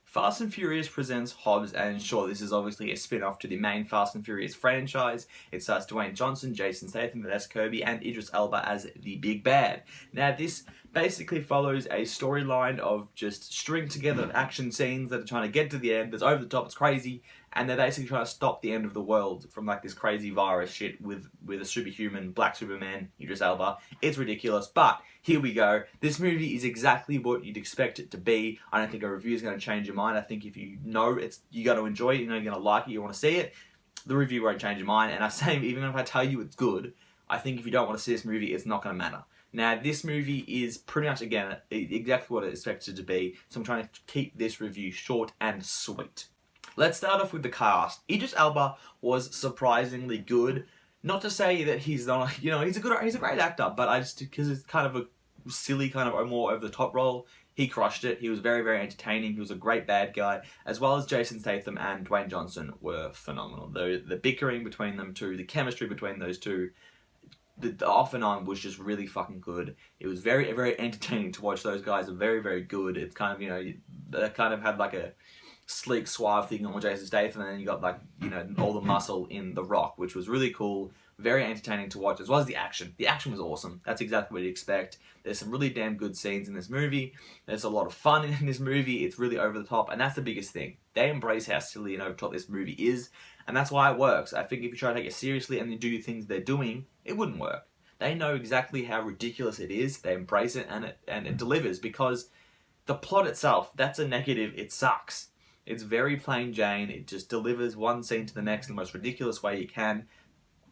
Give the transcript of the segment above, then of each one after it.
Fast and Furious presents Hobbs and Shaw. This is obviously a spin-off to the main Fast and Furious franchise. It stars Dwayne Johnson, Jason Statham, Vanessa Kirby, and Idris Elba as the big bad. Now, this basically follows a storyline of just string together action scenes that are trying to get to the end. It's over the top, it's crazy, and they're basically trying to stop the end of the world from like this crazy virus shit with a superhuman, black Superman, Idris Elba. It's ridiculous, but here we go. This movie is exactly what you'd expect it to be. I don't think a review is going to change your mind. I think if you know you got to enjoy it, you know you're going to like it, you want to see it, the review won't change your mind. And I say, even if I tell you it's good, I think if you don't want to see this movie, it's not going to matter. Now, this movie is pretty much, again, exactly what I expected it to be, so I'm trying to keep this review short and sweet. Let's start off with the cast. Idris Elba was surprisingly good. Not to say that he's not, he's a great actor, but I just, because it's kind of a silly, kind of a more over-the-top role, he crushed it. He was very, very entertaining. He was a great bad guy, as well as Jason Statham and Dwayne Johnson were phenomenal. The bickering between them two, the chemistry between those two, the off and on was just really fucking good. It was very, very entertaining to watch. Those guys are very, very good. It's kind of, they kind of had like a sleek, suave thing on Jason Statham, and then you got like, all the muscle in The Rock, which was really cool. Very entertaining to watch, as well as the action. The action was awesome. That's exactly what you'd expect. There's some really damn good scenes in this movie. There's a lot of fun in this movie. It's really over the top, and that's the biggest thing. They embrace how silly and over the top this movie is, and that's why it works. I think if you try to take it seriously and then do things they're doing, it wouldn't work. They know exactly how ridiculous it is. They embrace it, and it delivers, because the plot itself, that's a negative. It sucks. It's very plain Jane. It just delivers one scene to the next in the most ridiculous way you can,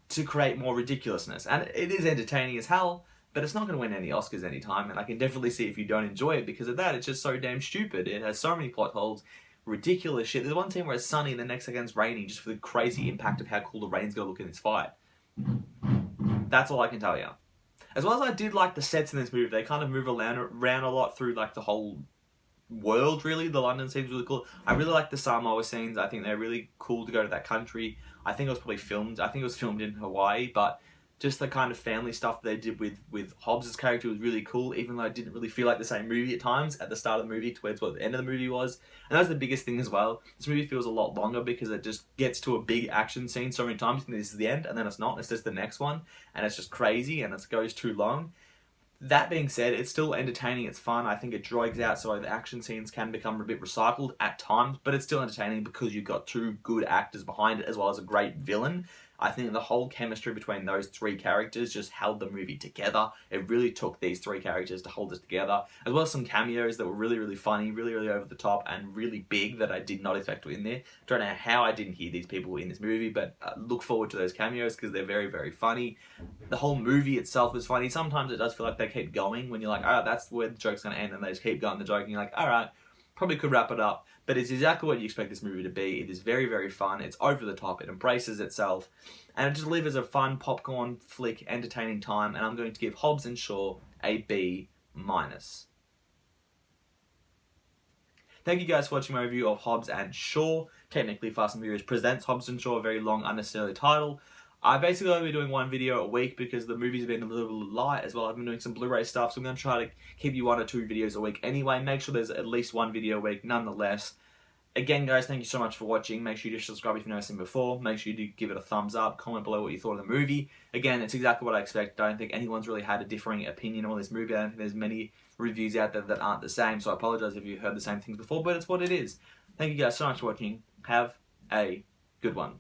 to create more ridiculousness. And it is entertaining as hell, but it's not going to win any Oscars anytime, and I can definitely see if you don't enjoy it because of that. It's just so damn stupid. It has so many plot holes, ridiculous shit. There's one scene where it's sunny and the next second it's raining, just for the crazy impact of how cool the rain's going to look in this fight. That's all I can tell you. As well as I did like the sets in this movie. They kind of move around a lot through like the whole world, really. The London seems really cool. I really like the Samoa scenes. I think they're really cool to go to that country. I think it was filmed in Hawaii, but just the kind of family stuff they did with Hobbs' character was really cool, even though it didn't really feel like the same movie at times at the start of the movie towards what the end of the movie was. And that was the biggest thing as well. This movie feels a lot longer because it just gets to a big action scene so many times, and this is the end, and then it's not. It's just the next one, and it's just crazy, and it goes too long. That being said, it's still entertaining, it's fun. I think it drags out so the action scenes can become a bit recycled at times, but it's still entertaining because you've got two good actors behind it as well as a great villain. I think the whole chemistry between those three characters just held the movie together. It really took these three characters to hold it together, as well as some cameos that were really, really funny, really, really over the top, and really big that I did not expect to in there. Don't know how I didn't hear these people in this movie, but look forward to those cameos because they're very, very funny. The whole movie itself is funny. Sometimes it does feel like they keep going when you're like, alright, that's where the joke's going to end, and they just keep going the joke, and you're like, alright, probably could wrap it up. But it's exactly what you expect this movie to be. It is very, very fun. It's over the top. It embraces itself. And it delivers a fun popcorn flick, entertaining time. And I'm going to give Hobbs and Shaw a B-. Thank you guys for watching my review of Hobbs and Shaw. Technically, Fast and Furious presents Hobbs and Shaw, a very long, unnecessary title. I basically only been doing one video a week because the movie's been a little light as well. I've been doing some Blu-ray stuff, so I'm going to try to keep you 1 or 2 videos a week anyway. Make sure there's at least 1 video a week nonetheless. Again, guys, thank you so much for watching. Make sure you subscribe if you've never seen before. Make sure you do give it a thumbs up. Comment below what you thought of the movie. Again, it's exactly what I expect. I don't think anyone's really had a differing opinion on this movie. I don't think there's many reviews out there that aren't the same, so I apologize if you heard the same things before, but it's what it is. Thank you guys so much for watching. Have a good one.